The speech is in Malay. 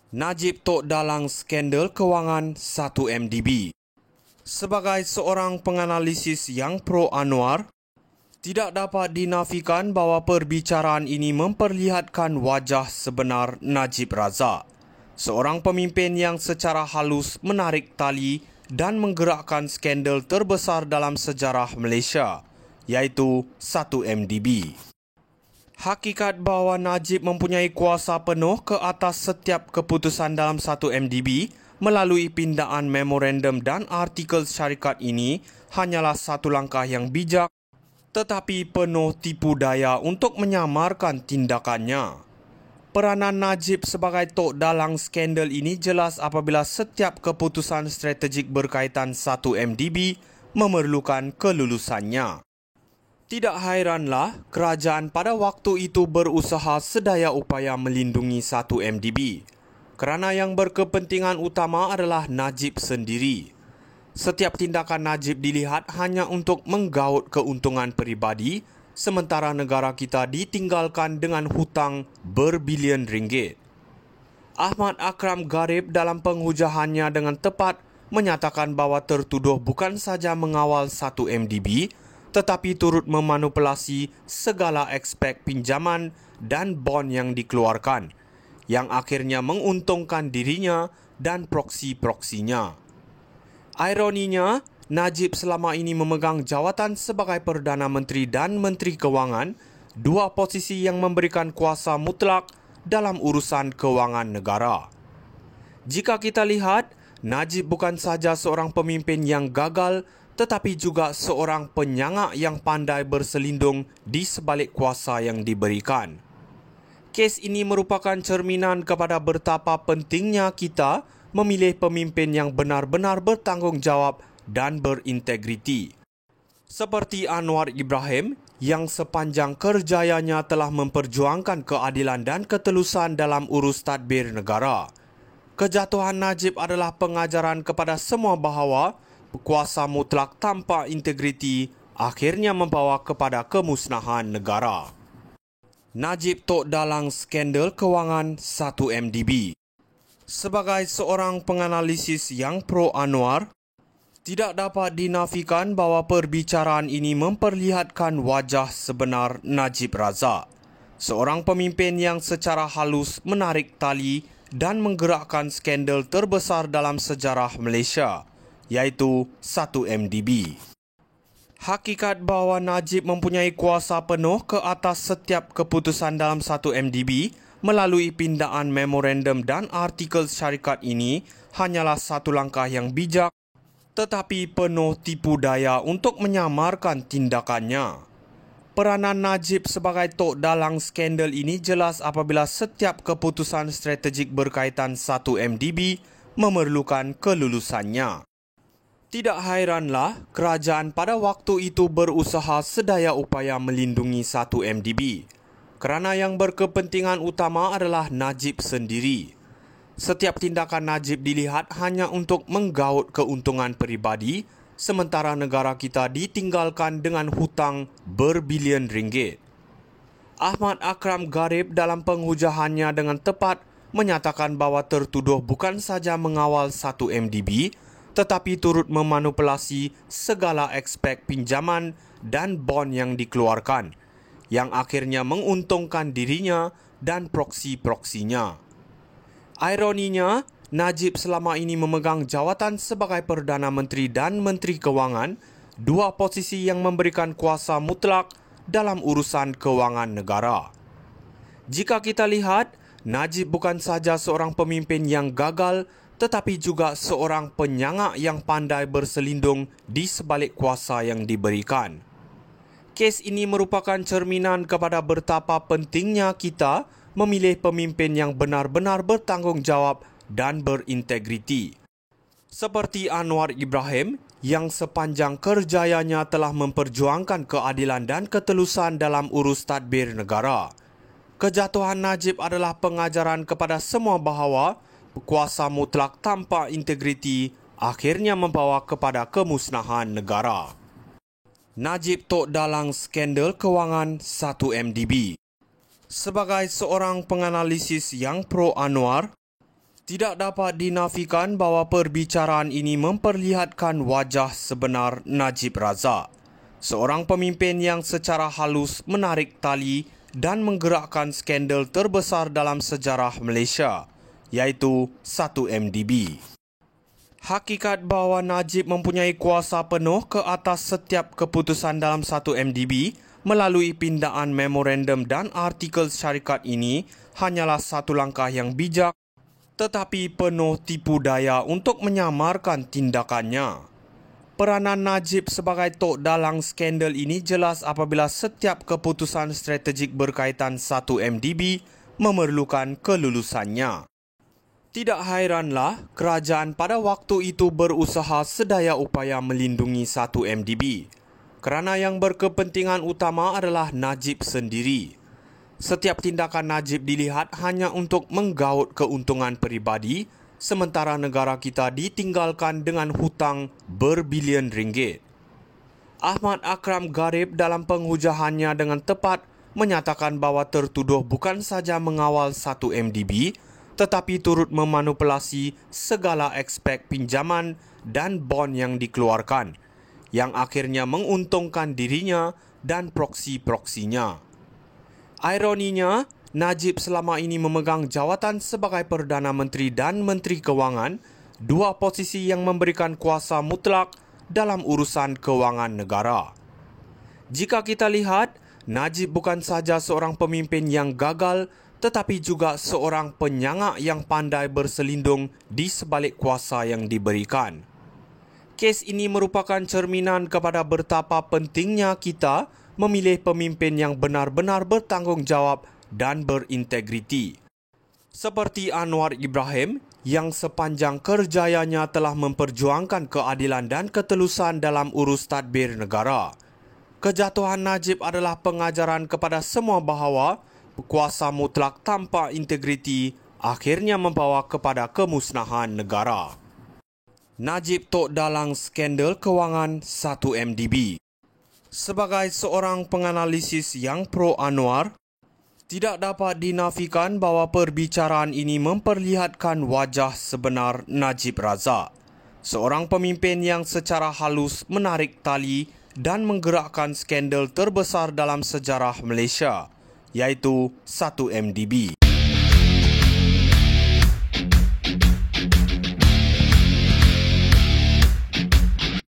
Najib tok dalang skandal kewangan 1MDB. Sebagai seorang penganalisis yang pro Anwar, tidak dapat dinafikan bahawa perbicaraan ini memperlihatkan wajah sebenar Najib Razak, seorang pemimpin yang secara halus menarik tali dan menggerakkan skandal terbesar dalam sejarah Malaysia, iaitu 1MDB. Hakikat bahawa Najib mempunyai kuasa penuh ke atas setiap keputusan dalam 1MDB melalui pindaan memorandum dan artikel syarikat ini hanyalah satu langkah yang bijak tetapi penuh tipu daya untuk menyamarkan tindakannya. Peranan Najib sebagai tok dalang skandal ini jelas apabila setiap keputusan strategik berkaitan 1MDB memerlukan kelulusannya. Tidak hairanlah kerajaan pada waktu itu berusaha sedaya upaya melindungi 1MDB kerana yang berkepentingan utama adalah Najib sendiri. Setiap tindakan Najib dilihat hanya untuk menggaut keuntungan peribadi sementara negara kita ditinggalkan dengan hutang berbilion ringgit. Ahmad Akram Garib dalam penghujahannya dengan tepat menyatakan bahawa tertuduh bukan saja mengawal 1MDB tetapi turut memanipulasi segala aspek pinjaman dan bond yang dikeluarkan, yang akhirnya menguntungkan dirinya dan proksi-proksinya. Ironinya, Najib selama ini memegang jawatan sebagai Perdana Menteri dan Menteri Kewangan, dua posisi yang memberikan kuasa mutlak dalam urusan kewangan negara. Jika kita lihat, Najib bukan saja seorang pemimpin yang gagal, tetapi juga seorang penyangak yang pandai berselindung di sebalik kuasa yang diberikan. Kes ini merupakan cerminan kepada betapa pentingnya kita memilih pemimpin yang benar-benar bertanggungjawab dan berintegriti. Seperti Anwar Ibrahim yang sepanjang kerjayanya telah memperjuangkan keadilan dan ketelusan dalam urus tadbir negara. Kejatuhan Najib adalah pengajaran kepada semua bahawa kuasa mutlak tanpa integriti akhirnya membawa kepada kemusnahan negara. Najib tok dalang skandal kewangan 1MDB. Sebagai seorang penganalisis yang pro Anwar, tidak dapat dinafikan bahawa perbicaraan ini memperlihatkan wajah sebenar Najib Razak, seorang pemimpin yang secara halus menarik tali dan menggerakkan skandal terbesar dalam sejarah Malaysia, iaitu 1MDB. Hakikat bahawa Najib mempunyai kuasa penuh ke atas setiap keputusan dalam 1MDB melalui pindaan memorandum dan artikel syarikat ini hanyalah satu langkah yang bijak tetapi penuh tipu daya untuk menyamarkan tindakannya. Peranan Najib sebagai tok dalang skandal ini jelas apabila setiap keputusan strategik berkaitan 1MDB memerlukan kelulusannya. Tidak hairanlah kerajaan pada waktu itu berusaha sedaya upaya melindungi 1MDB kerana yang berkepentingan utama adalah Najib sendiri. Setiap tindakan Najib dilihat hanya untuk menggaut keuntungan peribadi sementara negara kita ditinggalkan dengan hutang berbilion ringgit. Ahmad Akram Garib dalam penghujahannya dengan tepat menyatakan bahawa tertuduh bukan saja mengawal 1MDB tetapi turut memanipulasi segala aspek pinjaman dan bond yang dikeluarkan, yang akhirnya menguntungkan dirinya dan proksi-proksinya. Ironinya, Najib selama ini memegang jawatan sebagai Perdana Menteri dan Menteri Kewangan, dua posisi yang memberikan kuasa mutlak dalam urusan kewangan negara. Jika kita lihat, Najib bukan saja seorang pemimpin yang gagal, tetapi juga seorang penyangak yang pandai berselindung di sebalik kuasa yang diberikan. Kes ini merupakan cerminan kepada betapa pentingnya kita memilih pemimpin yang benar-benar bertanggungjawab dan berintegriti. Seperti Anwar Ibrahim yang sepanjang kerjayanya telah memperjuangkan keadilan dan ketelusan dalam urus tadbir negara. Kejatuhan Najib adalah pengajaran kepada semua bahawa kuasa mutlak tanpa integriti akhirnya membawa kepada kemusnahan negara. Najib tok dalang skandal kewangan 1MDB. Sebagai seorang penganalisis yang pro Anwar, Tidak dapat dinafikan bahawa perbicaraan ini memperlihatkan wajah sebenar Najib Razak, seorang pemimpin yang secara halus menarik tali dan menggerakkan skandal terbesar dalam sejarah Malaysia, iaitu 1MDB. Hakikat bahawa Najib mempunyai kuasa penuh ke atas setiap keputusan dalam 1MDB melalui pindaan memorandum dan artikel syarikat ini hanyalah satu langkah yang bijak tetapi penuh tipu daya untuk menyamarkan tindakannya. Peranan Najib sebagai tok dalang skandal ini jelas apabila setiap keputusan strategik berkaitan 1MDB memerlukan kelulusannya. Tidak hairanlah kerajaan pada waktu itu berusaha sedaya upaya melindungi 1MDB kerana yang berkepentingan utama adalah Najib sendiri. Setiap tindakan Najib dilihat hanya untuk menggaut keuntungan peribadi, sementara negara kita ditinggalkan dengan hutang berbilion ringgit. Ahmad Akram Garib dalam penghujahannya dengan tepat menyatakan bahawa tertuduh bukan saja mengawal 1MDB, tetapi turut memanipulasi segala aspek pinjaman dan bond yang dikeluarkan, yang akhirnya menguntungkan dirinya dan proksi-proksinya. Ironinya, Najib selama ini memegang jawatan sebagai Perdana Menteri dan Menteri Kewangan, dua posisi yang memberikan kuasa mutlak dalam urusan kewangan negara. Jika kita lihat, Najib bukan saja seorang pemimpin yang gagal, tetapi juga seorang penyangak yang pandai berselindung di sebalik kuasa yang diberikan. Kes ini merupakan cerminan kepada betapa pentingnya kita memilih pemimpin yang benar-benar bertanggungjawab dan berintegriti. Seperti Anwar Ibrahim yang sepanjang kerjayanya telah memperjuangkan keadilan dan ketelusan dalam urus tadbir negara. Kejatuhan Najib adalah pengajaran kepada semua bahawa kuasa mutlak tanpa integriti akhirnya membawa kepada kemusnahan negara. Najib tok dalang skandal kewangan 1MDB. Sebagai seorang penganalisis yang pro Anwar, tidak dapat dinafikan bahawa perbicaraan ini memperlihatkan wajah sebenar Najib Razak, seorang pemimpin yang secara halus menarik tali dan menggerakkan skandal terbesar dalam sejarah Malaysia, iaitu 1MDB.